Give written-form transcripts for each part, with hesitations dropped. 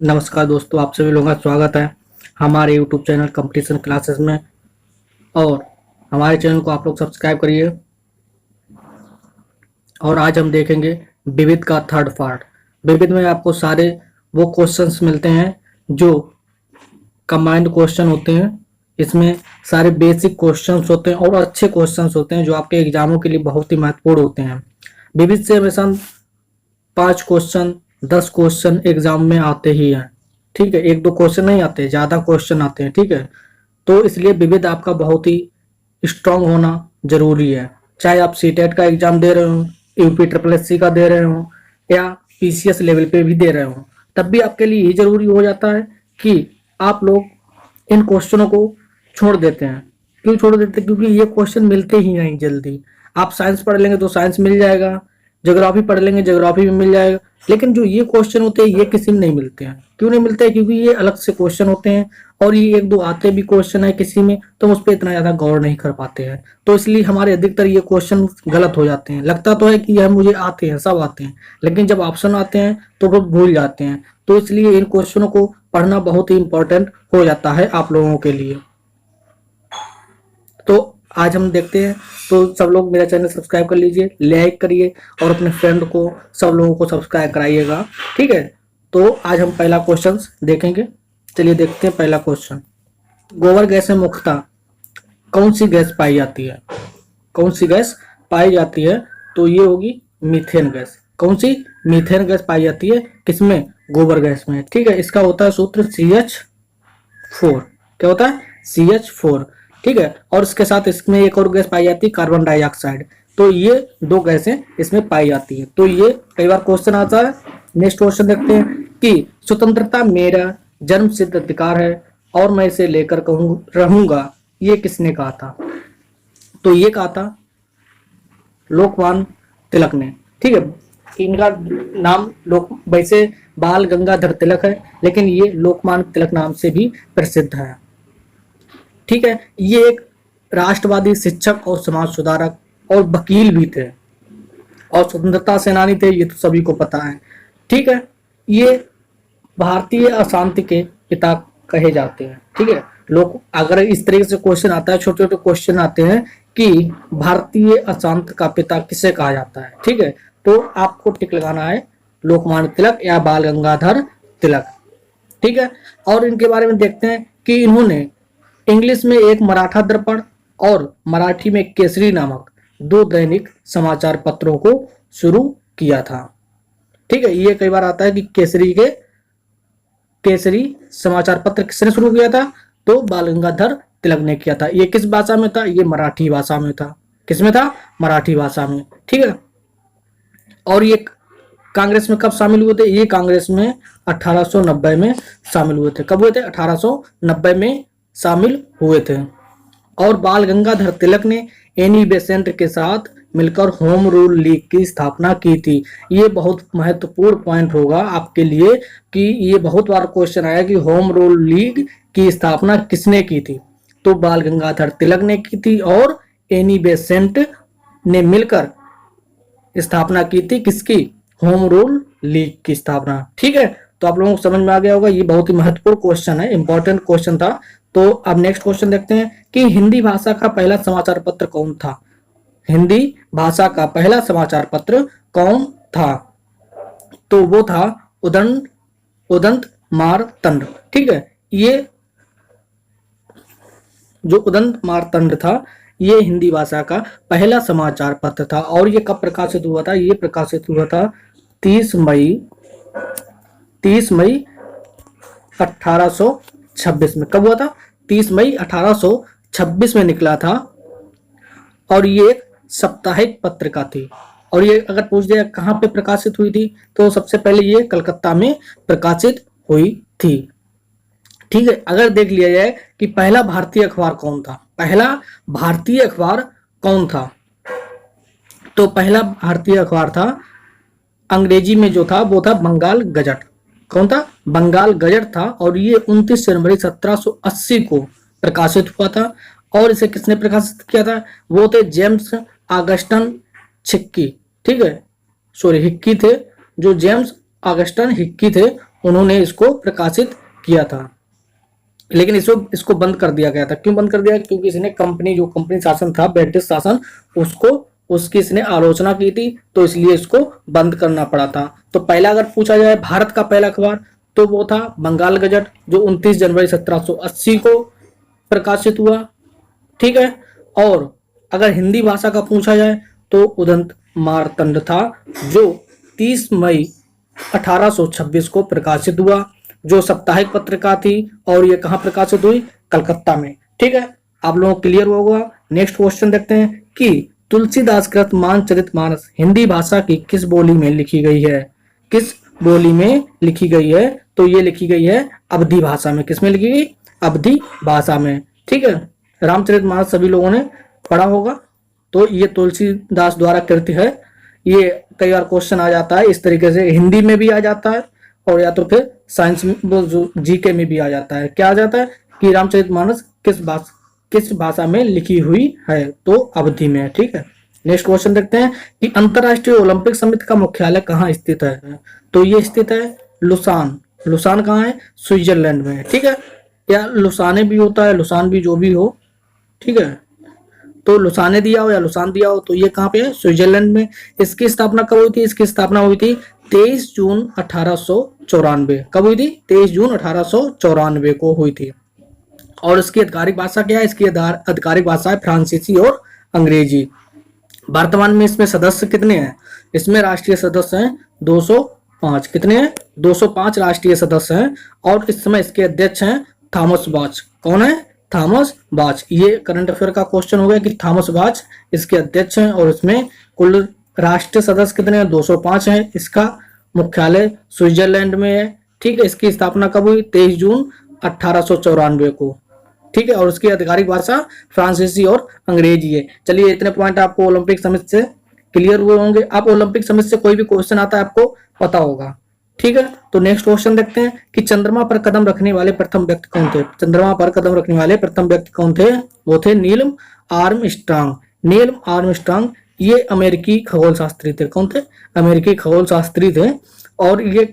नमस्कार दोस्तों, आप सभी लोगों का स्वागत है हमारे YouTube चैनल कंपटीशन क्लासेस में। और हमारे चैनल को आप लोग सब्सक्राइब करिए। और आज हम देखेंगे विविध का थर्ड पार्ट। विविध में आपको सारे वो क्वेश्चंस मिलते हैं जो कंबाइंड क्वेश्चन होते हैं। इसमें सारे बेसिक क्वेश्चंस होते हैं और अच्छे क्वेश्चंस होते हैं जो आपके एग्जामों के लिए बहुत ही महत्वपूर्ण होते हैं। विविध से हमेशा 5 क्वेश्चन 10 क्वेश्चन एग्जाम में आते ही हैं। ठीक है, 1-2 क्वेश्चन नहीं आते, ज्यादा क्वेश्चन आते हैं। ठीक है, तो इसलिए विविध आपका बहुत ही स्ट्रांग होना जरूरी है। चाहे आप सीटेट का एग्जाम दे रहे हो, यूपी ट्रिपल एस सी का दे रहे हो या पीसीएस लेवल पे भी दे रहे हो, तब भी आपके लिए ये जरूरी हो जाता है कि आप लोग इन क्वेश्चनों को छोड़ देते हैं। क्यों छोड़ देते हैं? क्योंकि ये क्वेश्चन मिलते ही नहीं जल्दी। आप साइंस पढ़ लेंगे तो साइंस मिल जाएगा, ज्योग्राफी पढ़ लेंगे ज्योग्राफी भी मिल जाएगा, लेकिन जो ये क्वेश्चन होते हैं ये किसी में नहीं मिलते हैं। क्यों नहीं मिलते हैं? क्योंकि ये अलग से क्वेश्चन होते हैं और ये 1-2 आते भी क्वेश्चन है किसी में, तो हम उस पर इतना ज्यादा गौर नहीं कर पाते हैं। तो इसलिए हमारे अधिकतर ये क्वेश्चन गलत हो जाते हैं। लगता तो है कि यह मुझे आते हैं, सब आते हैं, लेकिन जब ऑप्शन आते हैं तो वो भूल जाते हैं। तो इसलिए इन क्वेश्चनों को पढ़ना बहुत ही इंपॉर्टेंट हो जाता है आप लोगों के लिए। तो आज हम देखते हैं। तो सब लोग मेरा चैनल सब्सक्राइब कर लीजिए, लाइक करिए और अपने फ्रेंड को, सब लोगों को सब्सक्राइब कराइएगा। ठीक है, तो आज हम पहला क्वेश्चन देखेंगे। चलिए देखते हैं पहला क्वेश्चन। गोबर गैस में मुख्यतः कौन सी गैस पाई जाती है? कौन सी गैस पाई जाती है? तो ये होगी मीथेन गैस। कौन सी? मीथेन गैस पाई जाती है किसमें? गोबर गैस में। ठीक है, इसका होता है सूत्र CH4। क्या होता है? CH4। ठीक है, और इसके साथ इसमें एक और गैस पाई जाती है, कार्बन डाइऑक्साइड। तो ये 2 गैसें इसमें पाई जाती है। तो ये कई बार क्वेश्चन आता है। नेक्स्ट क्वेश्चन देखते हैं कि स्वतंत्रता मेरा जन्म सिद्ध अधिकार है और मैं इसे लेकर रहूंगा, ये किसने कहा था? तो ये कहा था लोकमान्य तिलक ने। ठीक है, इनका नाम वैसे बाल गंगाधर तिलक है, लेकिन ये लोकमान्य तिलक नाम से भी प्रसिद्ध है। ठीक है, ये एक राष्ट्रवादी शिक्षक और समाज सुधारक और वकील भी थे और स्वतंत्रता सेनानी थे, ये तो सभी को पता है। ठीक है, ये भारतीय अशांति के पिता कहे जाते हैं। ठीक है, लोग अगर इस तरीके से क्वेश्चन आता है, छोटे छोटे क्वेश्चन आते हैं कि भारतीय अशांति का पिता किसे कहा जाता है। ठीक है, तो आपको टिक लगाना है लोकमान्य तिलक या बाल गंगाधर तिलक। ठीक है, और इनके बारे में देखते हैं कि इन्होंने इंग्लिश में एक मराठा दर्पण और मराठी में केसरी नामक 2 दैनिक समाचार पत्रों को शुरू किया था। ठीक है, ये कई बार आता है कि केसरी समाचार पत्र किसने शुरू किया था? तो बाल गंगाधर तिलक ने किया था। ये किस भाषा में था? ये मराठी भाषा में था। किसमें था? मराठी भाषा में। ठीक है, और ये कांग्रेस में कब शामिल हुए थे? ये कांग्रेस में 1890 में शामिल हुए थे। कब हुए थे? 1890 में शामिल हुए थे। और बाल गंगाधर तिलक ने एनी बेसेंट के साथ मिलकर होम रूल लीग की स्थापना की थी। ये बहुत महत्वपूर्ण पॉइंट होगा आपके लिए कि ये बहुत बार क्वेश्चन आया कि होम रूल लीग की स्थापना किसने की थी? तो बाल गंगाधर तिलक ने की थी और एनी बेसेंट ने मिलकर स्थापना की थी। किसकी? होम रूल लीग की स्थापना। ठीक है, तो आप लोगों को समझ में आ गया होगा। ये बहुत ही महत्वपूर्ण क्वेश्चन है, इंपॉर्टेंट क्वेश्चन था। तो अब नेक्स्ट क्वेश्चन देखते हैं कि हिंदी भाषा का पहला समाचार पत्र कौन था? हिंदी भाषा का पहला समाचार पत्र कौन था? तो वो था उदंत मारतंड। ठीक है, ये जो उदंत मारतंड था, ये हिंदी भाषा का पहला समाचार पत्र था। और ये कब प्रकाशित हुआ था? ये प्रकाशित हुआ था 30 मई 1826 में। कब हुआ था? 30 मई 1826 में निकला था। और ये एक साप्ताहिक पत्रिका थी। और ये अगर पूछ दिया कहाँ पे प्रकाशित हुई थी, तो सबसे पहले ये कलकत्ता में प्रकाशित हुई थी। ठीक है, अगर देख लिया जाए कि पहला भारतीय अखबार कौन था? पहला भारतीय अखबार कौन था? तो पहला भारतीय अखबार था, अंग्रेजी में जो था वो था बंगाल गजट। कौन था? बंगाल गजट था। और ये 29 जनवरी 1780 को प्रकाशित हुआ था। और इसे किसने प्रकाशित किया था? वो थे जेम्स ऑगस्टन हिक्की। ठीक है, सॉरी हिक्की थे, जो जेम्स ऑगस्टन हिक्की थे, उन्होंने इसको प्रकाशित किया था, लेकिन इसको बंद कर दिया गया था। क्यों बंद कर दिया? क्योंकि इसने कंपनी शासन था, ब्रिटिश शासन, उसको उसकी इसने आलोचना की थी, तो इसलिए इसको बंद करना पड़ा था। तो पहला अगर पूछा जाए भारत का पहला अखबार, तो वो था बंगाल गजट, जो 29 जनवरी 1780 को प्रकाशित हुआ। ठीक है। और अगर हिंदी भाषा का पूछा जाए तो उदंत मार्तंड था, जो 30 मई 1826 को प्रकाशित हुआ, जो साप्ताहिक पत्रिका थी, और ये कहाँ प्रकाशित हुई? कलकत्ता में। ठीक है, आप लोगों को क्लियर होगा। नेक्स्ट क्वेश्चन देखते हैं कि तुलसीदास कृत मानचरितमानस हिंदी भाषा की किस बोली में लिखी गई है? किस बोली में लिखी गई है? तो ये लिखी गई है अवधी भाषा में। किसमें लिखी गई? अवधी भाषा में। ठीक है, रामचरितमानस सभी लोगों ने पढ़ा होगा। तो ये तुलसीदास द्वारा कृति है। ये कई बार क्वेश्चन आ जाता है इस तरीके से, हिंदी में भी आ जाता है और या तो फिर साइंस में, जीके में भी आ जाता है। क्या आ जाता है कि रामचरितमानस किस भाषा में लिखी हुई है? तो अवधी में। ठीक है, नेक्स्ट क्वेश्चन देखते हैं कि अंतरराष्ट्रीय ओलंपिक समिति का मुख्यालय कहाँ स्थित है? तो ये स्थित है लुसान। लुसान कहाँ है? स्विट्जरलैंड में। ठीक है, या लुसाने भी होता है, लुसान भी, जो भी हो। ठीक है, तो लुसाने दिया हो या लुसान दिया हो, तो ये कहाँ पे है? स्विट्जरलैंड में। इसकी स्थापना कब हुई थी? इसकी स्थापना हुई थी 23 जून 1894। कब हुई थी? 23 जून 1894 को हुई थी। और इसकी आधिकारिक भाषा क्या है? इसकी आधिकारिक भाषा है फ्रांसीसी और अंग्रेजी। वर्तमान में इसमें सदस्य कितने हैं? इसमें राष्ट्रीय सदस्य हैं 205। कितने हैं? 205 राष्ट्रीय सदस्य हैं। और इस समय इसके अध्यक्ष हैं थॉमस बाच। कौन है? थॉमस बाच। ये करंट अफेयर का क्वेश्चन हो गया कि थॉमस बाच इसके अध्यक्ष हैं। और इसमें कुल राष्ट्रीय सदस्य कितने हैं? 205 हैं। इसका मुख्यालय स्विट्जरलैंड में है। ठीक है, इसकी स्थापना कब हुई? 23 जून 1894 को। ठीक है, और उसकी आधिकारिक भाषा फ्रांसीसी और अंग्रेजी है। चलिए, इतने पॉइंट आपको ओलंपिक समिति से क्लियर हुए होंगे। आप ओलंपिक समिति से कोई भी क्वेश्चन आता है आपको पता होगा। ठीक है, तो नेक्स्ट क्वेश्चन देखते हैं कि चंद्रमा पर कदम रखने वाले प्रथम व्यक्ति कौन थे? चंद्रमा पर कदम रखने वाले प्रथम व्यक्ति कौन थे? वो थे नील आर्मस्ट्रांग। नील आर्मस्ट्रांग ये अमेरिकी खगोल शास्त्री थे। कौन थे? अमेरिकी खगोल शास्त्री थे। और ये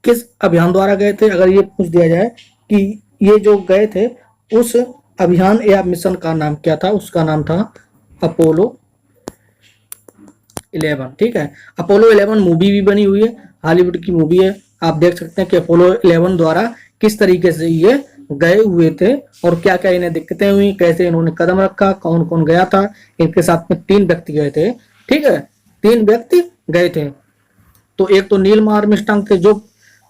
किस अभियान द्वारा गए थे? अगर ये पूछ दिया जाए कि ये जो गए थे, उस अभियान या मिशन का नाम क्या था? उसका नाम था अपोलो 11। ठीक है, अपोलो 11 मूवी भी बनी हुई है, हॉलीवुड की मूवी है। आप देख सकते हैं कि अपोलो 11 द्वारा किस तरीके से ये गए हुए थे और क्या क्या इन्हें दिक्कतें हुई, कैसे इन्होंने कदम रखा, कौन कौन गया था। इनके साथ में 3 व्यक्ति गए थे। ठीक है, 3 व्यक्ति गए थे। तो एक तो नील आर्मस्ट्रांग थे जो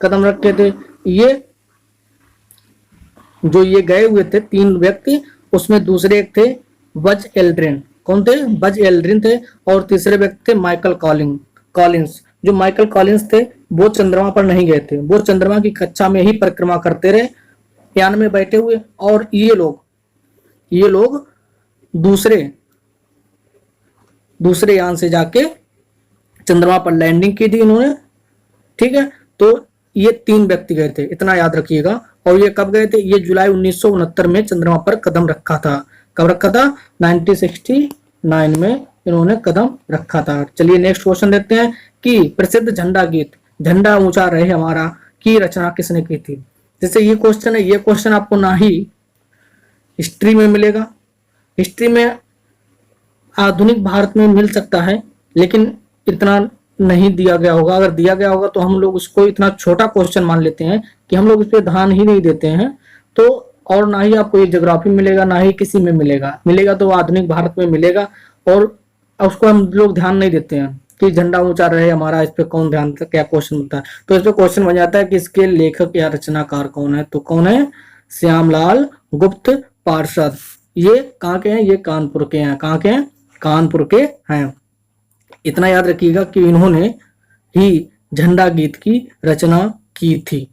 कदम रखे थे। ये गए हुए थे 3 व्यक्ति, उसमें दूसरे एक थे बज एल्ड्रिन। कौन थे? बज एल्ड्रिन थे। और तीसरे व्यक्ति थे माइकल कॉलिंस। जो माइकल कॉलिंस थे वो चंद्रमा पर नहीं गए थे, वो चंद्रमा की कक्षा में ही परिक्रमा करते रहे, यान में बैठे हुए। और ये लोग दूसरे यान से जाके चंद्रमा पर लैंडिंग की थी इन्होंने। ठीक है, तो ये 3 व्यक्ति गए थे, इतना याद रखिएगा। और ये कब गए थे? ये जुलाई 1969 में चंद्रमा पर कदम रखा था। कब रखा था? 1969 में इन्होंने कदम रखा था। चलिए, नेक्स्ट क्वेश्चन देखते हैं कि प्रसिद्ध झंडा गीत झंडा ऊंचा रहे हमारा की रचना किसने की थी? जैसे ये क्वेश्चन है, ये क्वेश्चन आपको ना ही हिस्ट्री में मिलेगा, हिस्ट्री में आधुनिक भारत में मिल सकता है, लेकिन इतना नहीं दिया गया होगा। अगर दिया गया होगा तो हम लोग उसको इतना छोटा क्वेश्चन मान लेते हैं कि हम लोग इस पर ध्यान ही नहीं देते हैं। तो और ना ही आपको ये ज्योग्राफी मिलेगा, ना ही किसी में मिलेगा तो आधुनिक भारत में मिलेगा। और उसको हम लोग ध्यान नहीं देते हैं कि झंडा ऊंचा रहे हमारा, इस पे कौन ध्यान देता, क्या क्वेश्चन बनता है। तो इस पे क्वेश्चन बन जाता है कि इसके लेखक या रचनाकार कौन है? तो कौन है? श्यामलाल गुप्त पार्षद। ये कहाँ के हैं? ये कानपुर के हैं। कहाँ के हैं? कानपुर के हैं। इतना याद रखिएगा कि इन्होंने ही झंडा गीत की रचना की थी।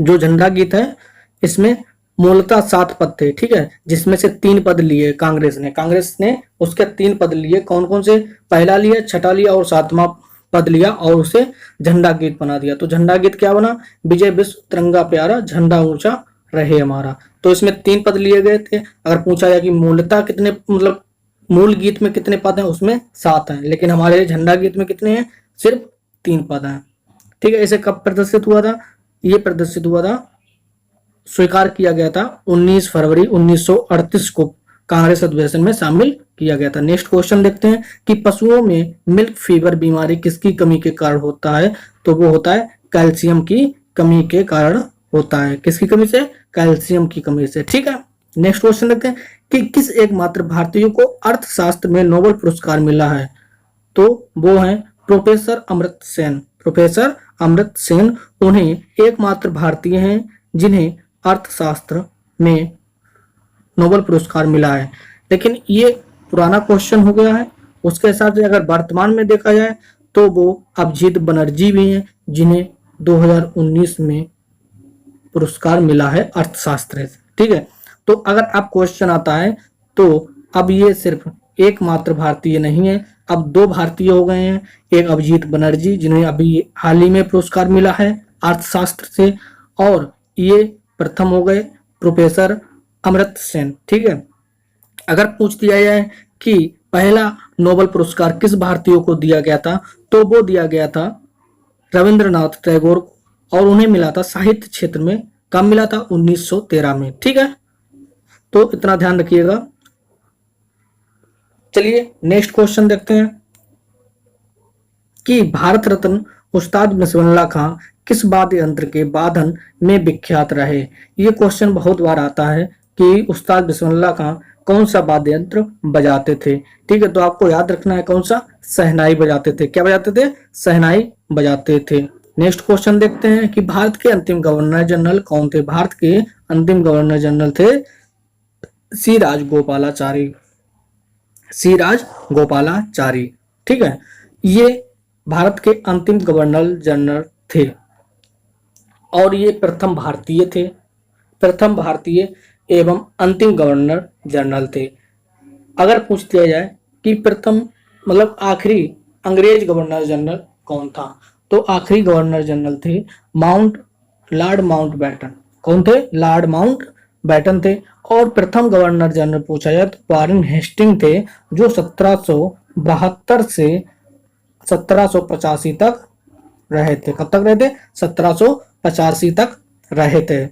जो झंडा गीत है इसमें मूलतः 7 पद थे। ठीक है, जिसमें से 3 पद लिए कांग्रेस ने उसके 3 पद लिए। कौन कौन से? पहला लिया, छठा लिया और 7वां पद लिया और उसे झंडा गीत बना दिया। तो झंडा गीत क्या बना? विजय विश्व तिरंगा प्यारा झंडा ऊंचा रहे हमारा। तो इसमें 3 पद लिए गए थे। अगर पूछा जाए कि मूलतः कितने, मतलब मूल गीत में कितने पद हैं, उसमें 7 हैं, लेकिन हमारे झंडा गीत में कितने हैं? सिर्फ 3 पद हैं। ठीक है, इसे कब प्रदर्शित हुआ था? ये प्रदर्शित हुआ था, स्वीकार किया गया था 19 फरवरी 1938 को कांग्रेस अधिवेशन में शामिल किया गया था। नेक्स्ट क्वेश्चन देखते हैं कि पशुओं में मिल्क फीवर बीमारी किसकी कमी के कारण होता है? तो वो होता है कैल्शियम की कमी के कारण होता है। किसकी कमी से? कैल्शियम की कमी से। ठीक है, नेक्स्ट क्वेश्चन देखते हैं कि किस एकमात्र भारतीय को अर्थशास्त्र में नोबेल पुरस्कार मिला है? तो वो है प्रोफेसर अमर्त्य सेन। प्रोफेसर अमर्त्य सेन उन्हें एकमात्र भारतीय हैं जिन्हें अर्थशास्त्र में नोबेल पुरस्कार मिला है। लेकिन ये पुराना क्वेश्चन हो गया है। उसके हिसाब से अगर वर्तमान में देखा जाए तो वो अभिजीत बनर्जी भी हैं जिन्हें 2019 में पुरस्कार मिला है अर्थशास्त्र से। ठीक है, तो अगर अब क्वेश्चन आता है तो अब ये सिर्फ एकमात्र भारतीय नहीं है, अब दो भारतीय हो गए हैं। एक अभिजीत बनर्जी जिन्हें अभी हाल ही में पुरस्कार मिला है अर्थशास्त्र से, और ये प्रथम हो गए प्रोफेसर अमर्त्य सेन। ठीक है, अगर पूछ दिया जाए कि पहला नोबेल पुरस्कार किस भारतीय को दिया गया था तो वो दिया गया था रविंद्रनाथ टैगोर को, और उन्हें मिला था साहित्य क्षेत्र में। कब मिला था? 1913 में। ठीक है, तो इतना ध्यान रखिएगा। चलिए नेक्स्ट क्वेश्चन देखते हैं कि भारत रत्न उस्ताद बिस्मिल्लाह खां किस वाद्य यंत्र के वादन में विख्यात रहे? ये क्वेश्चन बहुत बार आता है कि उस्ताद बिस्मिल्लाह खां कौन सा वाद्य यंत्र बजाते थे। ठीक है, तो आपको याद रखना है कौन सा? शहनाई बजाते थे। क्या बजाते थे? शहनाई बजाते थे। नेक्स्ट क्वेश्चन देखते हैं कि भारत के अंतिम गवर्नर जनरल कौन थे? भारत के अंतिम गवर्नर जनरल थे सी राजगोपालाचारी। सी राजगोपालाचारी। ठीक है, ये भारत के अंतिम गवर्नर जनरल थे और ये प्रथम भारतीय थे, प्रथम भारतीय एवं अंतिम गवर्नर जनरल थे। अगर पूछ दिया जाए कि प्रथम मतलब आखिरी अंग्रेज गवर्नर जनरल कौन था, तो आखिरी गवर्नर जनरल थे लॉर्ड माउंटबेटन। कौन थे? लॉर्ड माउंटबेटन थे। और प्रथम गवर्नर जनरल पूछा जाए तो वारेन हेस्टिंग थे, जो 1772 से 1785 तक रहे थे। कब तक रहे थे? 1785 तक रहे थे।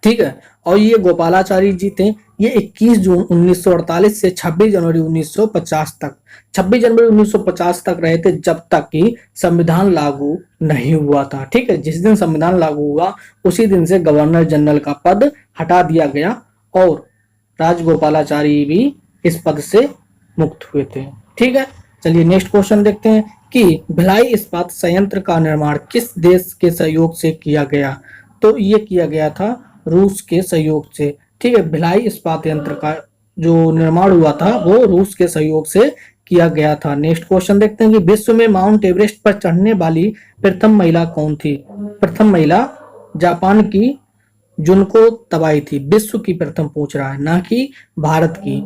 ठीक है, और ये गोपालाचारी जी थे, ये 21 जून 1948 से 26 जनवरी 1950 तक 26 जनवरी 1950 तक रहे थे, जब तक कि संविधान लागू नहीं हुआ था। ठीक है, जिस दिन संविधान लागू हुआ उसी दिन से गवर्नर जनरल का पद हटा दिया गया और राजगोपालाचारी भी इस पद से मुक्त हुए थे। ठीक है, चलिए नेक्स्ट क्वेश्चन देखते हैं कि भिलाई इस्पात संयंत्र का निर्माण किस देश के सहयोग से किया गया? तो ये किया गया था रूस के सहयोग से। ठीक है, भिलाई इस्पात यंत्र का जो निर्माण हुआ था वो रूस के सहयोग से किया गया था। नेक्स्ट क्वेश्चन देखते हैं कि विश्व में माउंट एवरेस्ट पर चढ़ने वाली प्रथम महिला कौन थी? प्रथम महिला जापान की जुनको तबाई थी। विश्व की प्रथम पूछ रहा है, ना कि भारत की।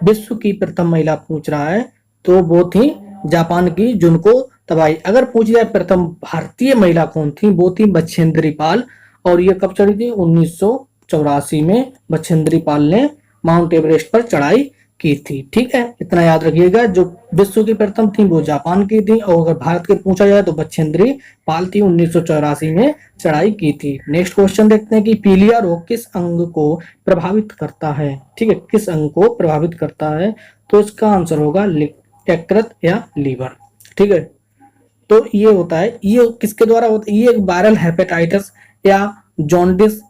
विश्व की प्रथम महिला पूछ रहा है तो वो थी जापान की जुनको तबाई। अगर पूछ जाए प्रथम भारतीय महिला कौन थी, वो थी बछेंद्री पाल, और ये कब चढ़ी थी? 1984 में बछेंद्री पाल ने माउंट एवरेस्ट पर चढ़ाई की थी। ठीक है, इतना याद रखिएगा। जो विश्व की प्रथम थी वो जापान की थी, और अगर भारत के पूछा जाए तो बछेंद्री पाल थी, 1984 में चढ़ाई की थी। नेक्स्ट क्वेश्चन देखते हैं कि पीलिया रोग किस अंग को प्रभावित करता है? ठीक है, किस अंग को प्रभावित करता है? तो इसका आंसर होगा यकृत या लीवर। ठीक है, तो ये होता है, ये किसके द्वारा होता है? ये एक वायरल हेपेटाइटिस या जॉन्डिस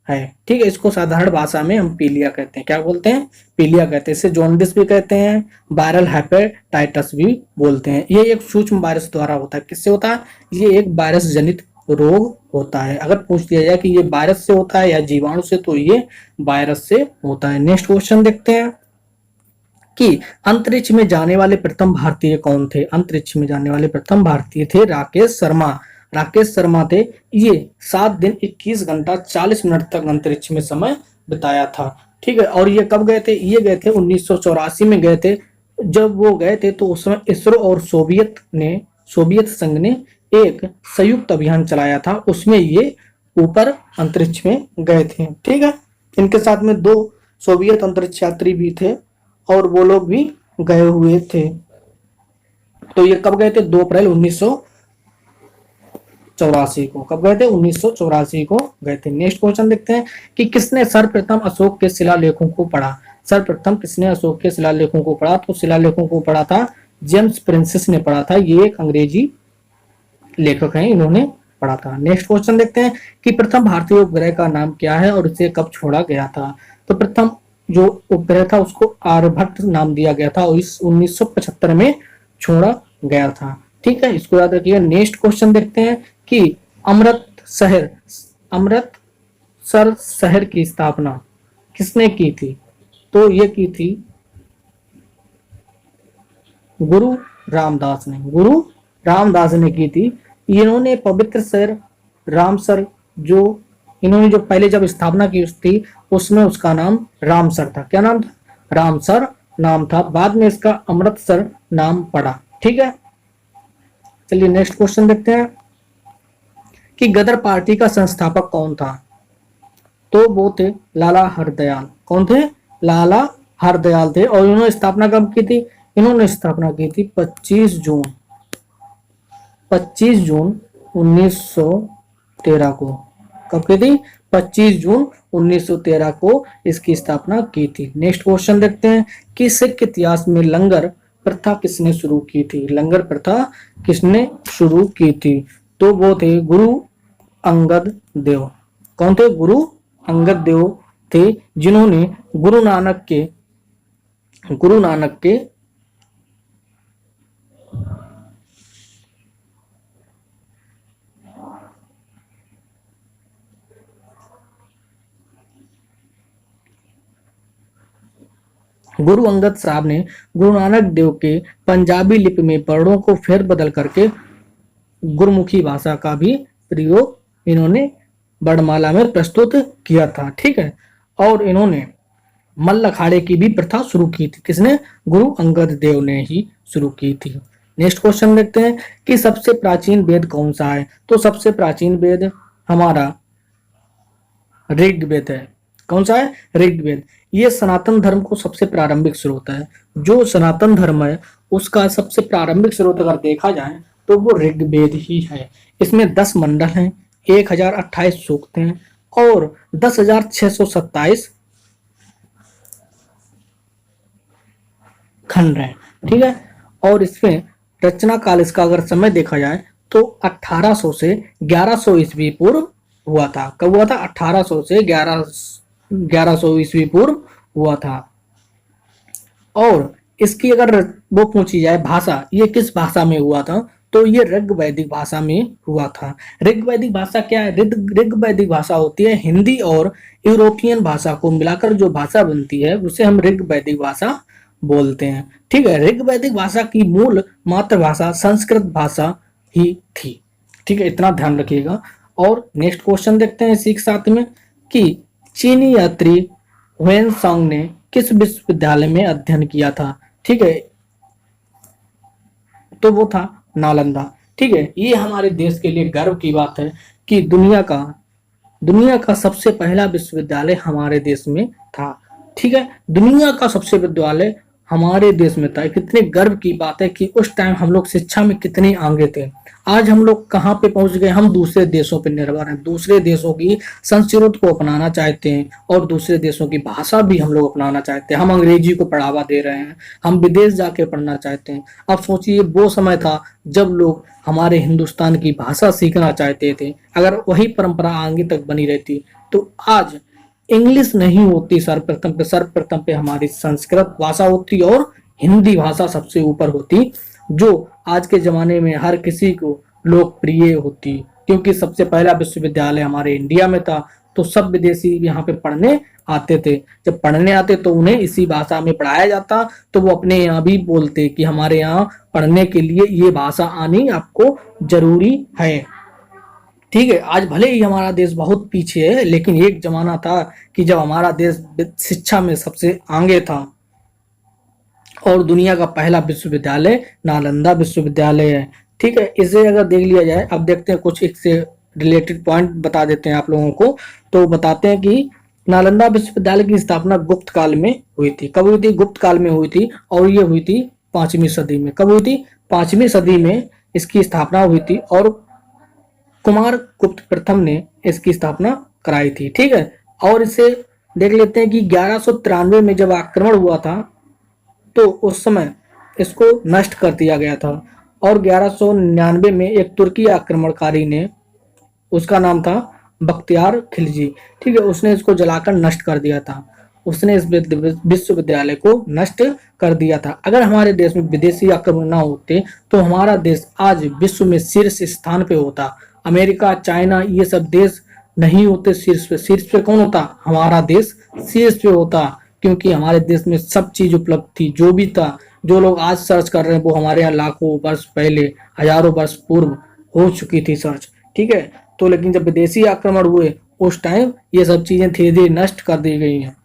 है। ठीक है, इसको साधारण भाषा में हम पीलिया कहते हैं। क्या बोलते हैं? पीलिया कहते हैं। इसे जॉन्डिस भी कहते हैं, वायरल हेपेटाइटिस भी बोलते हैं। ये एक सूक्ष्म वायरस द्वारा होता है। किससे होता है? ये एक वायरस जनित रोग होता है। अगर पूछ दिया जाए कि ये वायरस से होता है या जीवाणु से, तो ये वायरस से होता है। नेक्स्ट क्वेश्चन देखते हैं कि अंतरिक्ष में जाने वाले प्रथम भारतीय कौन थे? अंतरिक्ष में जाने वाले प्रथम भारतीय थे राकेश शर्मा। राकेश शर्मा थे। ये 7 दिन 21 घंटा 40 मिनट तक अंतरिक्ष में समय बिताया था। ठीक है, और ये कब गए थे? ये गए थे 1984 में गए थे। जब वो गए थे तो उस समय इसरो और सोवियत संघ ने एक संयुक्त अभियान चलाया था, उसमें ये ऊपर अंतरिक्ष में गए थे। ठीक है, इनके साथ में 2 सोवियत अंतरिक्ष यात्री भी थे और वो लोग भी गए हुए थे। तो ये कब गए थे? 2 अप्रैल 1984 को। कब गए थे? 1984 को गए थे। नेक्स्ट क्वेश्चन देखते हैं कि किसने सर्वप्रथम अशोक के शिलालेखों को पढ़ा। सर्वप्रथम किसने अशोक के शिलालेखों को पढ़ा? तो शिलालेखों को पढ़ा था जेम्स प्रिंसेस ने पढ़ा था। ये एक अंग्रेजी लेखक हैं, इन्होंने पढ़ा था। नेक्स्ट क्वेश्चन देखते हैं कि प्रथम भारतीय उपग्रह का नाम क्या है और इसे कब छोड़ा गया था। तो प्रथम जो उपग्रह था उसको आर्यभट्ट नाम दिया गया था और इस 1975 में छोड़ा गया था। ठीक है, इसको याद रखिएगा। नेक्स्ट क्वेश्चन देखते हैं कि अमृतसर शहर की स्थापना किसने की थी। तो ये की थी गुरु रामदास ने। गुरु रामदास ने की थी। इन्होंने पवित्र शहर रामसर जो इन्होंने जो पहले जब स्थापना की थी उसमें उसका नाम रामसर था। क्या नाम था? रामसर नाम था। बाद में इसका अमृतसर नाम पड़ा। ठीक है, चलिए नेक्स्ट क्वेश्चन देखते हैं कि गदर पार्टी का संस्थापक कौन था। तो वो थे लाला हरदयाल। कौन थे? लाला हरदयाल थे। और इन्होंने स्थापना कब की थी? इन्होंने स्थापना की थी 25 जून 1913 को। कब की थी? 25 जून 1913 को इसकी स्थापना की थी। नेक्स्ट क्वेश्चन देखते हैं कि सिख इतिहास में लंगर प्रथा किसने शुरू की थी। लंगर प्रथा किसने शुरू की थी? तो वो थे गुरु अंगद देव। कौन थे? गुरु अंगद देव थे, जिन्होंने गुरु नानक के गुरु अंगद साहब ने गुरु नानक देव के पंजाबी लिपि में वर्णों को फेर बदल करके गुरमुखी भाषा का भी प्रयोग इन्होंने वर्णमाला में प्रस्तुत किया था। ठीक है, और इन्होंने मल्ल अखाड़े की भी प्रथा शुरू की थी। किसने? गुरु अंगद देव ने ही शुरू की थी। नेक्स्ट क्वेश्चन देखते हैं कि सबसे प्राचीन वेद कौन सा है। तो सबसे प्राचीन वेद हमारा ऋग्वेद है। कौन सा है? ऋग्वेद। ये सनातन धर्म को सबसे प्रारंभिक स्रोत है। जो सनातन धर्म है उसका सबसे प्रारंभिक स्रोत अगर देखा जाए तो वो ऋग्वेद ही है। इसमें 10 मंडल हैं, 1028 सूक्त हैं और 10,627 खंड हैं। ठीक है, और इसमें रचना काल इसका अगर समय देखा जाए तो 1800 से 1100 ईस्वी पूर्व हुआ था। कब हुआ था? 1800 से 1100 ईस्वी पूर्व हुआ था। और इसकी अगर वो पूछी जाए भाषा, ये किस भाषा में हुआ था, तो ये ऋग्वैदिक भाषा में हुआ था। ऋग्वैदिक भाषा क्या है? ऋग्वैदिक भाषा होती है हिंदी और यूरोपियन भाषा को मिलाकर जो भाषा बनती है उसे हम ऋग्वैदिक भाषा बोलते हैं। ठीक है, ऋग्वैदिक भाषा की मूल मातृभाषा संस्कृत भाषा ही थी। ठीक है, इतना ध्यान रखिएगा। और नेक्स्ट क्वेश्चन देखते हैं इसी के साथ में कि चीनी यात्री हुएन सांग ने किस विश्वविद्यालय में अध्ययन किया था। ठीक है, तो वो था नालंदा। ठीक है, ये हमारे देश के लिए गर्व की बात है कि दुनिया का सबसे पहला विश्वविद्यालय हमारे देश में था। ठीक है, दुनिया का सबसे विश्वविद्यालय हमारे देश में था। कितने गर्व की बात है कि उस टाइम हम लोग शिक्षा में कितने आगे थे। आज हम लोग कहाँ पे पहुंच गए? हम दूसरे देशों पर निर्भर हैं, दूसरे देशों की संस्कृति को अपनाना चाहते हैं और दूसरे देशों की भाषा भी हम लोग अपनाना चाहते हैं। हम अंग्रेजी को बढ़ावा दे रहे हैं, हम विदेश जाके पढ़ना चाहते हैं। अब सोचिए वो समय था जब लोग हमारे हिंदुस्तान की भाषा सीखना चाहते थे। अगर वही परंपरा आगे तक बनी रहती तो आज इंग्लिश नहीं होती सर्वप्रथम पे हमारी संस्कृत भाषा होती और हिंदी भाषा सबसे ऊपर होती, जो आज के जमाने में हर किसी को लोकप्रिय होती। क्योंकि सबसे पहला विश्वविद्यालय हमारे इंडिया में था तो सब विदेशी यहाँ पे पढ़ने आते थे। जब पढ़ने आते तो उन्हें इसी भाषा में पढ़ाया जाता, तो वो अपने यहाँ भी बोलते कि हमारे यहाँ पढ़ने के लिए ये भाषा आनी आपको जरूरी है। ठीक है, आज भले ही हमारा देश बहुत पीछे है, लेकिन एक जमाना था कि जब हमारा देश शिक्षा में सबसे आगे था और दुनिया का पहला विश्वविद्यालय नालंदा विश्वविद्यालय है। ठीक है, इसे अगर देख लिया जाए, अब देखते हैं कुछ इससे रिलेटेड पॉइंट बता देते हैं आप लोगों को। तो बताते हैं कि नालंदा विश्वविद्यालय की स्थापना गुप्त काल में हुई थी। कब हुई थी? गुप्त काल में हुई थी और ये हुई थी 5वीं सदी में। कब हुई थी? 5वीं सदी में इसकी स्थापना हुई थी और कुमार गुप्त प्रथम ने इसकी स्थापना कराई थी। ठीक है, और इसे देख लेते हैं कि 1193 में जब आक्रमण हुआ था तो उस समय इसको नष्ट कर दिया गया था, और 1199 में एक तुर्की आक्रमणकारी ने, उसका नाम था बख्तियार खिलजी, ठीक है, उसने इसको जलाकर नष्ट कर दिया था। उसने इस विश्वविद्यालय को नष्ट कर दिया था। अगर हमारे देश में विदेशी आक्रमण ना होते तो हमारा देश आज विश्व में शीर्ष स्थान पे होता। अमेरिका, चाइना, ये सब देश नहीं होते शीर्ष पे। शीर्ष पे कौन होता? हमारा देश शीर्ष पे होता, क्योंकि हमारे देश में सब चीज उपलब्ध थी। जो भी था, जो लोग आज सर्च कर रहे हैं वो हमारे यहाँ लाखों वर्ष पहले, हजारों वर्ष पूर्व हो चुकी थी सर्च। ठीक है, तो लेकिन जब विदेशी आक्रमण हुए उस टाइम ये सब चीजें धीरे धीरे नष्ट कर दी गई हैं।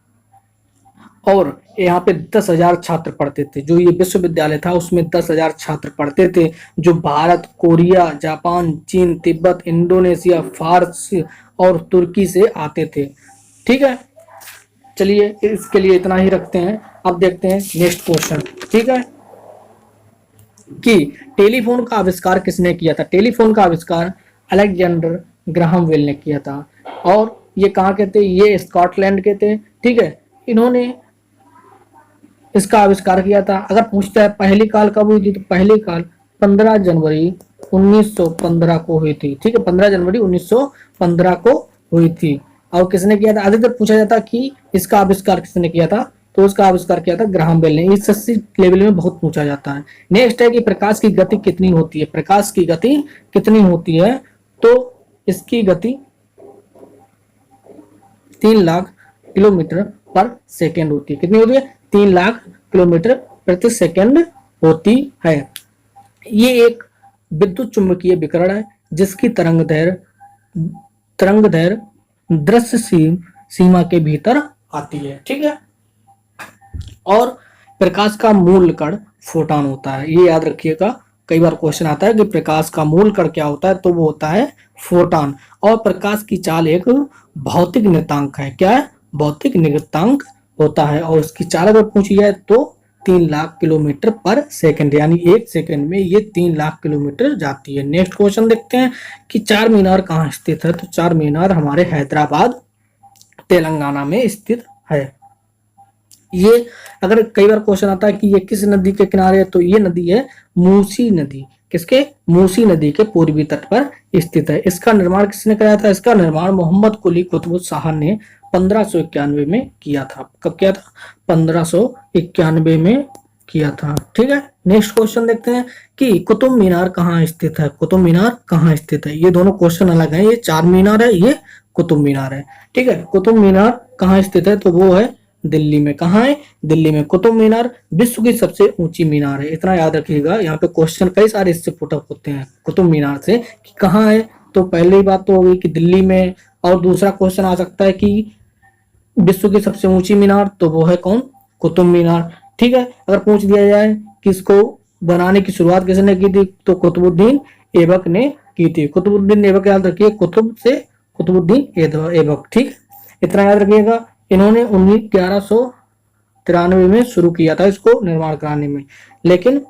और यहाँ पे 10,000 छात्र पढ़ते थे। जो ये विश्वविद्यालय था उसमें 10,000 छात्र पढ़ते थे, जो भारत, कोरिया, जापान, चीन, तिब्बत, इंडोनेशिया, फारस और तुर्की से आते थे। ठीक है, चलिए इसके लिए इतना ही रखते हैं। अब देखते हैं नेक्स्ट क्वेश्चन। ठीक है, कि टेलीफोन का आविष्कार किसने किया था? टेलीफोन का आविष्कार अलेक्जेंडर ग्राहम बेल ने किया था। और ये कहाँ के थे? ये स्कॉटलैंड के थे। ठीक है, इन्होंने इसका आविष्कार किया था। अगर पूछता है पहली कॉल कब हुई थी, तो पहली कॉल 15 जनवरी 1915 को हुई थी। ठीक है, 15 जनवरी 1915 को हुई थी। और किसने किया था? अधिकतर पूछा जाता कि इसका आविष्कार किसने किया था, तो उसका आविष्कार किया था ग्राहम बेल ने। इस एसएससी लेवल में बहुत पूछा जाता है। नेक्स्ट है कि प्रकाश की गति कितनी होती है? प्रकाश की गति कितनी होती है? तो इसकी गति 3 लाख किलोमीटर पर सेकेंड होती है। कितनी होती है? 3 लाख किलोमीटर प्रति सेकेंड होती है। ये एक विद्युत चुंबकीय विकिरण है जिसकी तरंगदैर्घ्य दृश्य सीमा के भीतर आती है। ठीक है, और प्रकाश का मूल कण फोटॉन होता है। ये याद रखिएगा, कई बार क्वेश्चन आता है कि प्रकाश का मूल कण क्या होता है, तो वो होता है फोटॉन। और प्रकाश की चाल एक भौतिक नियतांक है। क्या है? भौतिक नियतांक होता है। और उसकी चाल अगर पूछी जाए तो 3 लाख किलोमीटर पर सेकंड, यानी 1 सेकंड में ये 3 लाख किलोमीटर जाती है। नेक्स्ट क्वेश्चन देखते हैं कि चार मीनार कहाँ स्थित है? तो चार मीनार हमारे हैदराबाद, तेलंगाना में स्थित है। ये अगर कई बार क्वेश्चन आता है कि ये किस नदी के किनारे है, तो ये नदी है मूसी नदी। किसके? मूसी नदी के पूर्वी तट पर स्थित है। इसका निर्माण किसने कराया था? इसका निर्माण मोहम्मद कुली कुतुब शाह ने 1591 में किया था। कब किया था? 1591 में किया था। ठीक है, नेक्स्ट क्वेश्चन देखते हैं कि कुतुब मीनार कहाँ स्थित है? कुतुब मीनार कहाँ स्थित है? ये दोनों क्वेश्चन अलग हैं। ये चार मीनार है, ये कुतुब मीनार है। ठीक है, कुतुब मीनार कहाँ स्थित है? तो वो है दिल्ली में। कहाँ है? दिल्ली में। कुतुब मीनार विश्व की सबसे ऊंची मीनार है। इतना याद रखिएगा, यहाँ पे क्वेश्चन कई सारे इससे पुटअप होते हैं कुतुब मीनार से कि कहाँ है। तो पहली बात तो होगी कि दिल्ली में, और दूसरा क्वेश्चन आ सकता है कि विश्व की सबसे ऊंची मीनार, तो वो है कौन? कुतुब मीनार। ठीक है, अगर पूछ दिया जाए कि इसको बनाने की शुरुआत किसने की थी, तो कुतुबुद्दीन ऐबक ने की थी। कुतुबुद्दीन ऐबक याद रखिए, कुतुब से कुतुबुद्दीन ऐबक। ठीक, इतना याद रखिएगा। इन्होंने 1193 में शुरू किया था इसको निर्माण कराने में, लेकिन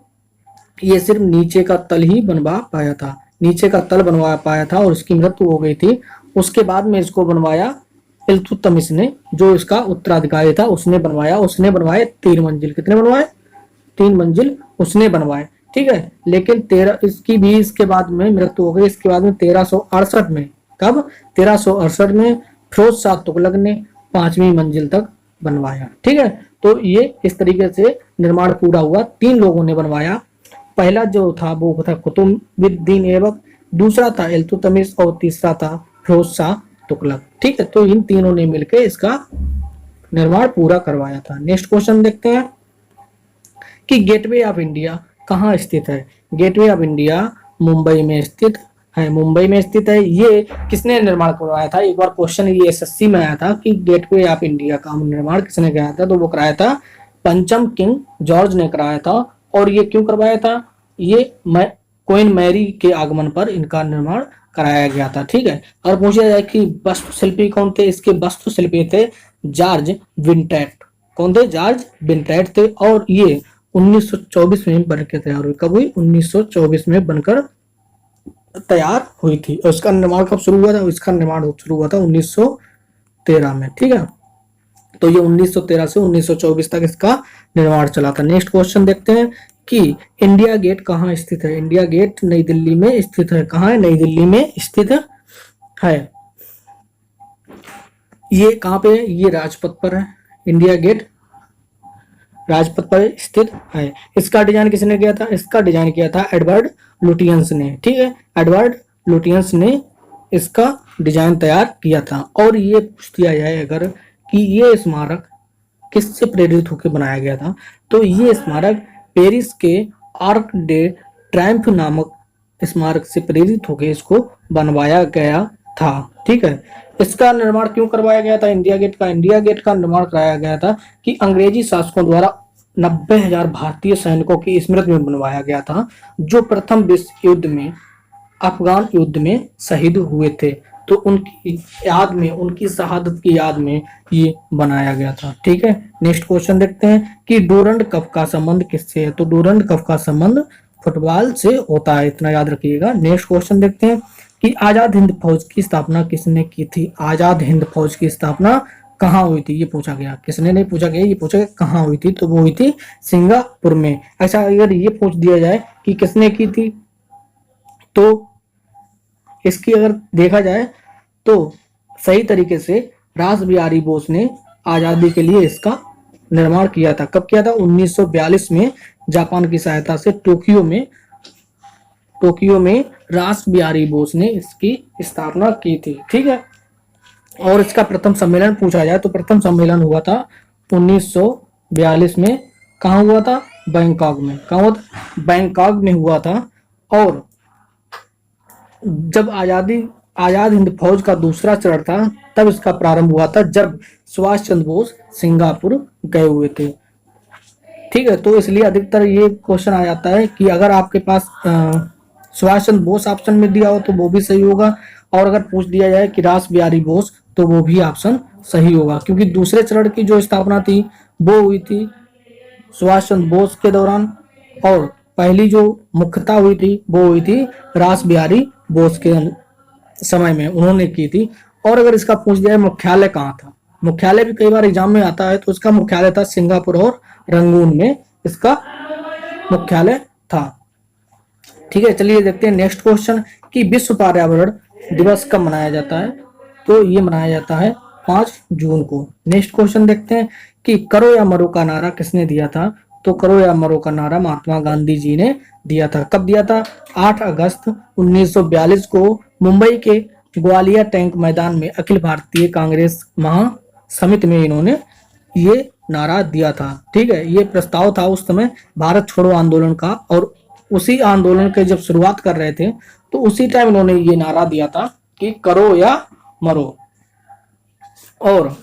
ये सिर्फ नीचे का तल ही बनवा पाया था। नीचे का तल बनवा पाया था और उसकी मृत्यु हो गई थी। उसके बाद में इसको बनवाया इल्तुतमिश ने, जो इसका उत्तराधिकारी था, उसने बनवाया। उसने बनवाए 3 मंजिल। कितने बनवाए? 3 मंजिल उसने बनवाए। ठीक है, लेकिन 13 इसकी भी इसके बाद में मृत्यु हो गई। इसके बाद में 1368 में, कब? 1368 में फिरोज शाह तुगलक ने 5वीं मंजिल तक बनवाया। ठीक है, तो ये इस तरीके से निर्माण पूरा हुआ। 3 लोगों ने बनवाया। पहला जो था वो था कुतुबुद्दीन ऐबक, दूसरा था इल्तुतमिश और तीसरा था फिरोज शाह तुगलक। ठीक है, तो इन तीनों ने मिलकर इसका निर्माण पूरा करवाया था। नेक्स्ट क्वेश्चन देखते हैं कि गेटवे ऑफ इंडिया कहाँ स्थित है? गेटवे ऑफ इंडिया मुंबई में स्थित है। मुंबई में स्थित है। ये किसने निर्माण करवाया था? एक बार क्वेश्चन ये एसएससी में आया था कि गेटवे ऑफ इंडिया का निर्माण किसने कराया था, तो वो कराया था पंचम किंग जॉर्ज ने कराया था। और ये क्यों करवाया था? ये क्वीन मैरी के आगमन पर इनका निर्माण कराया गया था। ठीक है, और पूछा जाए कि वास्तुशिल्पी कौन थे? इसके वास्तुशिल्पी थे जॉर्ज विंटेट। कौन थे? जॉर्ज विंटेट थे। और ये 1924 में बनकर तैयार हुई। कब हुई? 1924 में बनकर तैयार हुई थी। और इसका निर्माण कब शुरू हुआ था? इसका निर्माण शुरू हुआ था 1913 में। ठीक है, तो ये 1913 से 1924 तक इसका निर्माण चला था। नेक्स्ट क्वेश्चन देखते हैं कि इंडिया गेट कहाँ स्थित है? इंडिया गेट नई दिल्ली में स्थित है। कहाँ है? नई दिल्ली में स्थित है। ये कहाँ पे है? ये राजपथ पर है। इंडिया गेट राजपथ पर स्थित है। इसका डिजाइन किसने किया था? इसका डिजाइन किया था एडवर्ड लुटियंस ने। ठीक है, एडवर्ड लुटियंस ने इसका डिजाइन तैयार किया था। और ये पूछ दिया जाए अगर कि ये स्मारक किससे प्रेरित होकर बनाया गया था, तो ये स्मारक पेरिस के आर्क डे ट्रायम्फ नामक स्मारक से प्रेरित होकर इसको बनवाया गया था। ठीक है, इसका निर्माण क्यों करवाया गया था? इंडिया गेट का निर्माण कराया गया था कि अंग्रेजी शासकों द्वारा 90,000 भारतीय सैनिकों की स्मृति में बनवाया गया था, जो प्रथम विश्व युद्ध में, अफगान युद्ध में शहीद हुए थे। तो उनकी याद में, उनकी शहादत की याद में ये बनाया गया था। ठीक है, नेक्स्ट क्वेश्चन देखते हैं कि डूरंड कप का संबंध किससे है? तो डूरंड कप का संबंध फुटबॉल से होता है, इतना याद रखिएगा। नेक्स्ट क्वेश्चन देखते हैं कि आजाद हिंद फौज की स्थापना किसने की थी? आजाद हिंद फौज की स्थापना कहाँ हुई थी? ये पूछा गया। किसने नहीं पूछा गया, ये पूछा गया कहाँ हुई थी, तो वो हुई थी सिंगापुर में। ऐसा अगर ये पूछ दिया जाए कि किसने की थी, तो इसकी अगर देखा जाए तो सही तरीके से रास बिहारी बोस ने आजादी के लिए इसका निर्माण किया था। कब किया था? 1942 में जापान की सहायता से टोक्यो में रास बिहारी बोस ने इसकी स्थापना की थी। ठीक है, और इसका प्रथम सम्मेलन पूछा जाए तो प्रथम सम्मेलन हुआ था 1942 में। कहाँ हुआ था? बैंकॉक में। कहाँ हुआ था? बैंकॉक में हुआ था। और जब आजाद हिंद फौज का दूसरा चरण था, तब इसका प्रारंभ हुआ था जब सुभाष चंद्र बोस सिंगापुर गए हुए थे। ठीक है, तो इसलिए अधिकतर ये क्वेश्चन आ जाता है कि अगर आपके पास सुभाष चंद्र बोस ऑप्शन में दिया हो तो वो भी सही होगा, और अगर पूछ दिया जाए कि रास बिहारी बोस तो वो भी ऑप्शन सही होगा, क्योंकि दूसरे चरण की जो स्थापना थी वो हुई थी सुभाष चंद्र बोस के दौरान, और पहली जो मुख्यता हुई थी वो हुई थी रास बिहारी बोस के समय में, उन्होंने की थी। और अगर इसका पूछ दिया मुख्यालय कहाँ था, मुख्यालय भी कई बार एग्जाम में आता है, तो इसका मुख्यालय था सिंगापुर और रंगून में इसका मुख्यालय था। ठीक है, चलिए देखते हैं नेक्स्ट क्वेश्चन कि विश्व पर्यावरण दिवस कब मनाया जाता है? तो ये मनाया जाता है 5 जून को। नेक्स्ट क्वेश्चन देखते हैं कि करो या मरो का नारा किसने दिया था? तो करो या मरो का नारा महात्मा गांधी जी ने दिया था। कब दिया था? 8 अगस्त 1942 को मुंबई के ग्वालियर टैंक मैदान में अखिल भारतीय कांग्रेस महासमिति में इन्होंने ये नारा दिया था। ठीक है, ये प्रस्ताव था उस समय भारत छोड़ो आंदोलन का, और उसी आंदोलन के जब शुरुआत कर रहे थे तो उसी टाइम इन्होंने ये नारा दिया था कि करो या मरो। और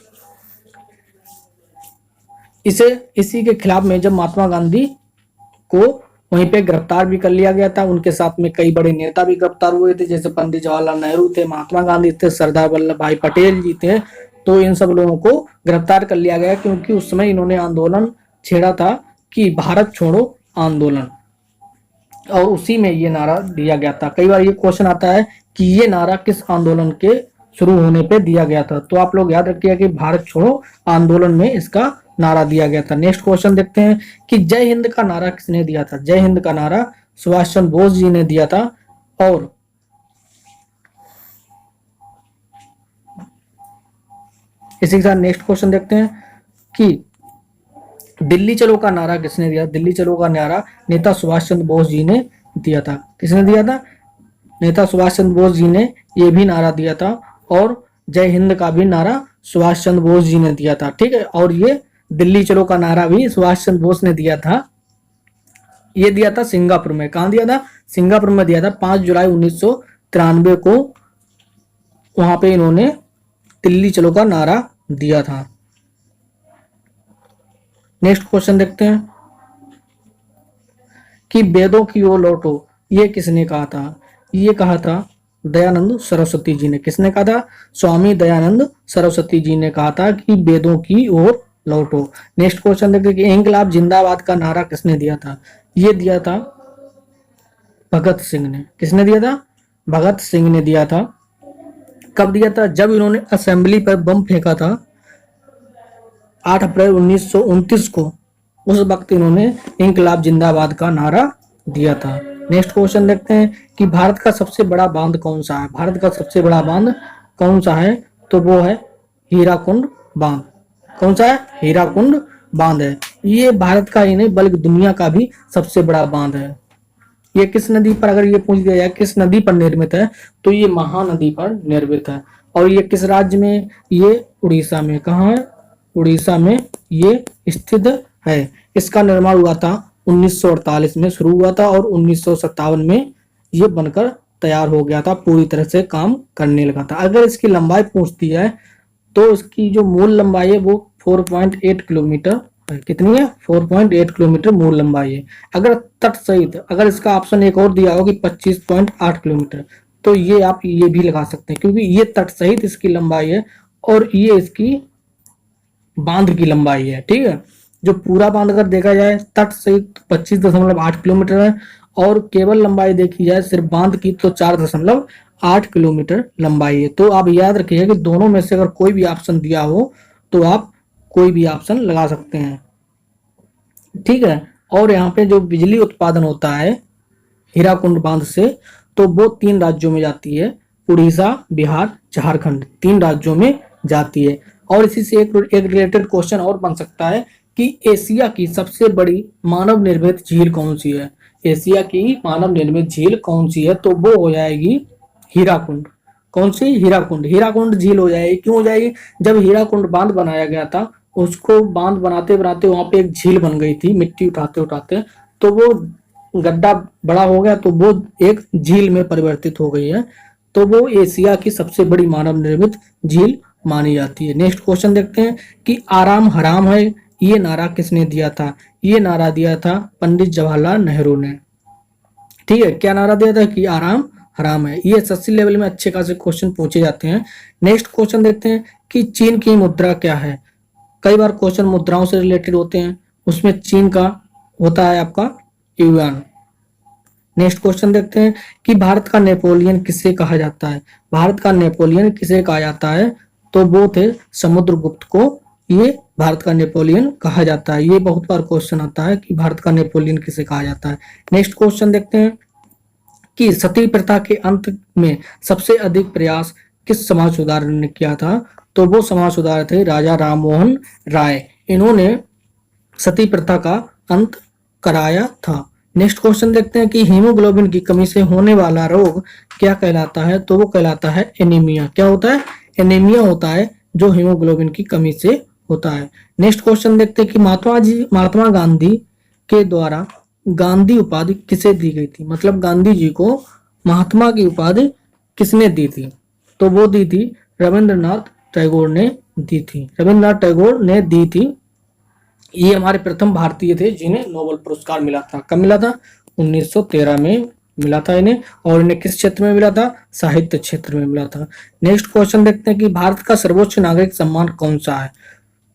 इसी के खिलाफ में जब महात्मा गांधी को वहीं पे गिरफ्तार भी कर लिया गया था, उनके साथ में कई बड़े नेता भी गिरफ्तार हुए थे, जैसे पंडित जवाहरलाल नेहरू थे, महात्मा गांधी थे, सरदार वल्लभ भाई पटेल जी थे। तो इन सब लोगों को गिरफ्तार कर लिया गया क्योंकि उस समय इन्होंने आंदोलन छेड़ा था कि भारत छोड़ो आंदोलन, और उसी में ये नारा दिया गया था। कई बार ये क्वेश्चन आता है कि ये नारा किस आंदोलन के शुरू होने पे दिया गया था, तो आप लोग याद रखिएगा कि भारत छोड़ो आंदोलन में इसका नारा दिया गया था। नेक्स्ट क्वेश्चन देखते हैं कि जय हिंद का नारा किसने दिया था? जय हिंद का नारा सुभाष चंद्र बोस जी ने दिया था। और इसी के साथ नेक्स्ट क्वेश्चन देखते हैं कि दिल्ली चलो का नारा किसने दिया? दिल्ली चलो का नारा नेता सुभाष चंद्र बोस जी ने दिया था। किसने दिया था? नेता सुभाष चंद्र बोस जी ने ये भी नारा दिया था, और जय हिंद का भी नारा सुभाष चंद्र बोस जी ने दिया था। ठीक है, और ये दिल्ली चलो का नारा भी सुभाष चंद्र बोस ने दिया था। ये दिया था सिंगापुर में। कहां दिया था? सिंगापुर में दिया था 5 जुलाई 1993 को, वहां पे इन्होंने दिल्ली चलो का नारा दिया था। नेक्स्ट क्वेश्चन देखते हैं कि वेदों की ओर लौटो ये किसने कहा था? ये कहा था दयानंद सरस्वती जी ने। किसने कहा था? स्वामी दयानंद सरस्वती जी ने कहा था कि वेदों की ओर लौटो। नेक्स्ट क्वेश्चन देखते हैं कि इंकलाब जिंदाबाद का नारा किसने दिया था? ये दिया था भगत सिंह ने। किसने दिया था? भगत सिंह ने दिया था। कब दिया था? जब इन्होंने असेंबली पर बम फेंका था 8 अप्रैल 1929 को। उस वक्त इन्होंने इंकलाब जिंदाबाद का नारा दिया था। नेक्स्ट क्वेश्चन देखते हैं कि भारत का सबसे बड़ा बांध कौन सा है? भारत का सबसे बड़ा बांध कौन सा है? तो वो है हीराकुंड बांध। कौन सा है? हीराकुंड बांध है। ये भारत का ही नहीं बल्कि दुनिया का भी सबसे बड़ा बांध है। ये किस नदी पर, अगर ये पूछ दिया जाए किस नदी पर निर्मित है, तो ये महानदी पर निर्मित है। और ये किस राज्य में? ये उड़ीसा में। कहाँ है? उड़ीसा में ये स्थित है। इसका निर्माण हुआ था 1948 में शुरू हुआ था और 1957 में ये बनकर तैयार हो गया था, पूरी तरह से काम करने लगा था। अगर इसकी लंबाई पूछ दी जाए तो इसकी जो मूल लंबाई है वो 4.8 किलोमीटर है। कितनी है? 4.8 किलोमीटर मूल लंबाई है। अगर तट सहित, अगर इसका ऑप्शन एक और दिया हो कि 25.8 किलोमीटर, तो ये आप ये भी लगा सकते हैं, क्योंकि ये तट सहित इसकी लंबाई है और ये इसकी बांध की लंबाई है। ठीक है, जो पूरा बांध अगर देखा जाए तट सहित 25.8 किलोमीटर है और केवल लंबाई देखी जाए सिर्फ बांध की तो 4.8 किलोमीटर लंबाई है। तो आप याद रखिएगा कि दोनों में से अगर कोई भी ऑप्शन दिया हो तो आप कोई भी ऑप्शन लगा सकते हैं। ठीक है, और यहाँ पे जो बिजली उत्पादन होता है हीराकुंड बांध से, तो वो 3 राज्यों में जाती है, उड़ीसा, बिहार, झारखंड, 3 राज्यों में जाती है। और इसी से एक रिलेटेड क्वेश्चन और बन सकता है कि एशिया की सबसे बड़ी मानव निर्मित झील कौन सी है? एशिया की मानव निर्मित झील कौन सी है? तो वो हो जाएगी हीराकुंड। कौन सी? हीराकुंड। हीराकुंड झील हो जाएगी। क्यों हो जाएगी? जब हीराकुंड बांध बनाया गया था, उसको बांध बनाते बनाते वहां पे एक झील बन गई थी, मिट्टी उठाते उठाते, तो वो गड्ढा बड़ा हो गया तो वो एक झील में परिवर्तित हो गई है। तो वो एशिया की सबसे बड़ी मानव निर्मित झील मानी जाती है। नेक्स्ट क्वेश्चन देखते हैं कि आराम हराम है, ये नारा किसने दिया था? ये नारा दिया था पंडित जवाहरलाल नेहरू ने। ठीक है, क्या नारा दिया था? कि आराम हराम है। ये एसएससी लेवल में अच्छे खासे क्वेश्चन पूछे जाते हैं। नेक्स्ट क्वेश्चन देखते हैं कि चीन की मुद्रा क्या है? कई बार क्वेश्चन मुद्राओं से रिलेटेड होते हैं, उसमें चीन का होता है आपका युआन। नेक्स्ट क्वेश्चन देखते हैं कि भारत का नेपोलियन किसे कहा जाता है? भारत का नेपोलियन किसे कहा जाता है? तो वो थे समुद्रगुप्त को ये भारत का नेपोलियन कहा जाता है। ये बहुत बार क्वेश्चन आता है कि भारत का नेपोलियन किसे कहा जाता है। नेक्स्ट क्वेश्चन देखते हैं कि सती प्रथा के अंत में सबसे अधिक प्रयास किस समाज सुधारक ने किया था? तो वो समाज सुधारक थे राजा राममोहन राय। इन्होंने सती प्रथा का अंत कराया था। नेक्स्ट क्वेश्चन देखते हैं कि हीमोग्लोबिन की कमी से होने वाला रोग क्या कहलाता है? तो वो कहलाता है एनीमिया। क्या होता है? एनीमिया होता है जो हीमोग्लोबिन की कमी से होता है। नेक्स्ट क्वेश्चन देखते हैं कि महात्मा गांधी के द्वारा गांधी उपाधि किसे दी गई थी? मतलब गांधी जी को महात्मा की उपाधि किसने दी थी? तो वो दी थी रविंद्रनाथ टैगोर ने दी थी। रविंद्रनाथ टैगोर ने दी थी। ये हमारे प्रथम भारतीय थे जिन्हें नोबेल पुरस्कार मिला था। कब मिला था? 1913 में मिला था इन्हें। और इन्हें किस क्षेत्र में मिला था? साहित्य क्षेत्र में मिला था। नेक्स्ट क्वेश्चन देखते हैं कि भारत का सर्वोच्च नागरिक सम्मान कौन सा है?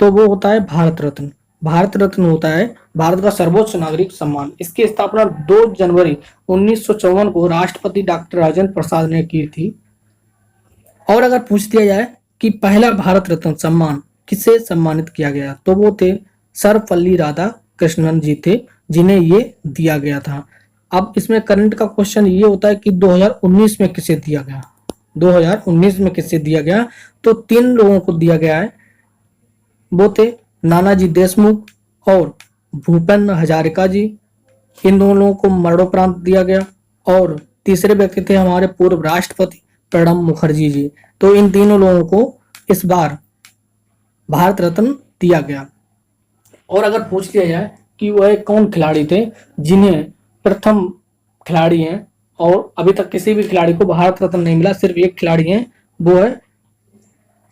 तो वो होता है भारत रत्न। भारत रत्न होता है भारत का सर्वोच्च नागरिक सम्मान। इसकी स्थापना 2 जनवरी 1954 को राष्ट्रपति डॉक्टर राजेंद्र प्रसाद ने की थी। और अगर पूछ दिया जाए कि पहला भारत रत्न सम्मान किसे सम्मानित किया गया, तो वो थे सर्वपल्ली राधाकृष्णन जी थे जिन्हें ये दिया गया था। अब इसमें करंट का क्वेश्चन ये होता है कि 2019 में किसे दिया गया? 2019 में किसे दिया गया? तो 3 लोगों को दिया गया है। वो थे नानाजी देशमुख और भूपेन हजारिका जी। इन दोनों लोगों को मरणोपरांत दिया गया। और तीसरे व्यक्ति थे हमारे पूर्व राष्ट्रपति प्रणब मुखर्जी जी। तो इन तीनों लोगों को इस बार भारत रत्न दिया गया। और अगर पूछ लिया जाए कि वह कौन खिलाड़ी थे जिन्हें प्रथम खिलाड़ी हैं और अभी तक किसी भी खिलाड़ी को भारत रत्न नहीं मिला, सिर्फ एक खिलाड़ी हैं, वो है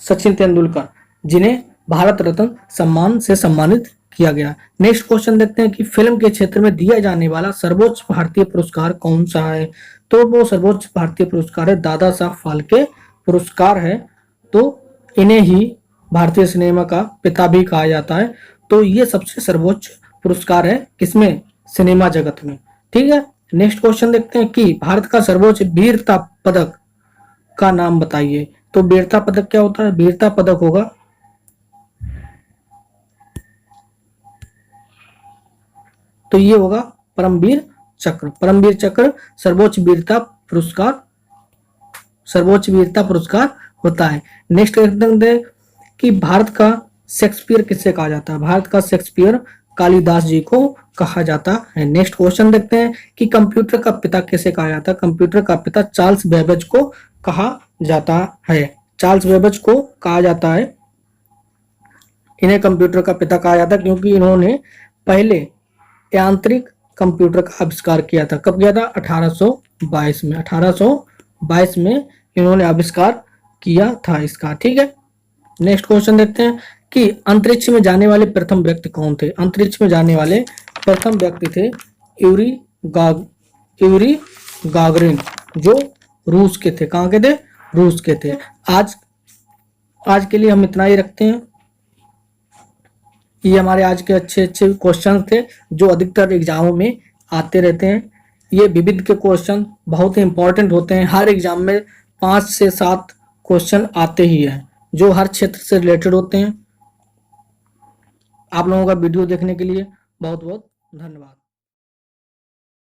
सचिन तेंदुलकर, जिन्हें भारत रत्न सम्मान से सम्मानित किया गया। नेक्स्ट क्वेश्चन देखते हैं कि फिल्म के क्षेत्र में दिया जाने वाला सर्वोच्च भारतीय पुरस्कार कौन सा है? तो वो सर्वोच्च भारतीय पुरस्कार है दादा साहब फाल्के पुरस्कार है। तो इन्हें ही भारतीय सिनेमा का पिता भी कहा जाता है। तो ये सबसे सर्वोच्च पुरस्कार है किसमें? सिनेमा जगत में। ठीक है, नेक्स्ट क्वेश्चन देखते हैं कि भारत का सर्वोच्च वीरता पदक का नाम बताइए। तो वीरता पदक क्या होता है? वीरता पदक होगा, तो ये होगा परमवीर चक्र। परमवीर चक्र सर्वोच्च वीरता पुरस्कार, सर्वोच्च वीरता पुरस्कार होता है। नेक्स्ट देखते हैं कि भारत का शेक्सपियर किससे कहा जाता है? भारत का शेक्सपियर कालिदास जी को कहा जाता है। नेक्स्ट क्वेश्चन देखते हैं कि कंप्यूटर का पिता किसे कहा जाता है? कंप्यूटर का पिता चार्ल्स बेबेज को कहा जाता है। चार्ल्स बेबेज को कहा जाता है, इन्हें कंप्यूटर का पिता कहा जाता है क्योंकि इन्होंने पहले यांत्रिक कंप्यूटर का आविष्कार किया था। कब किया था? 1822 में। 1822 में इन्होंने आविष्कार किया था इसका। ठीक है, नेक्स्ट क्वेश्चन देखते हैं कि अंतरिक्ष में जाने वाले प्रथम व्यक्ति कौन थे? अंतरिक्ष में जाने वाले प्रथम व्यक्ति थे यूरी गागरिन, जो रूस के थे। कहाँ के थे? रूस के थे। आज के लिए हम इतना ही रखते हैं। ये हमारे आज के अच्छे अच्छे क्वेश्चन थे जो अधिकतर एग्जामों में आते रहते हैं। ये विविध के क्वेश्चन बहुत ही इंपॉर्टेंट होते हैं। हर एग्जाम में 5 से 7 क्वेश्चन आते ही हैं जो हर क्षेत्र से रिलेटेड होते हैं। आप लोगों का वीडियो देखने के लिए बहुत बहुत धन्यवाद।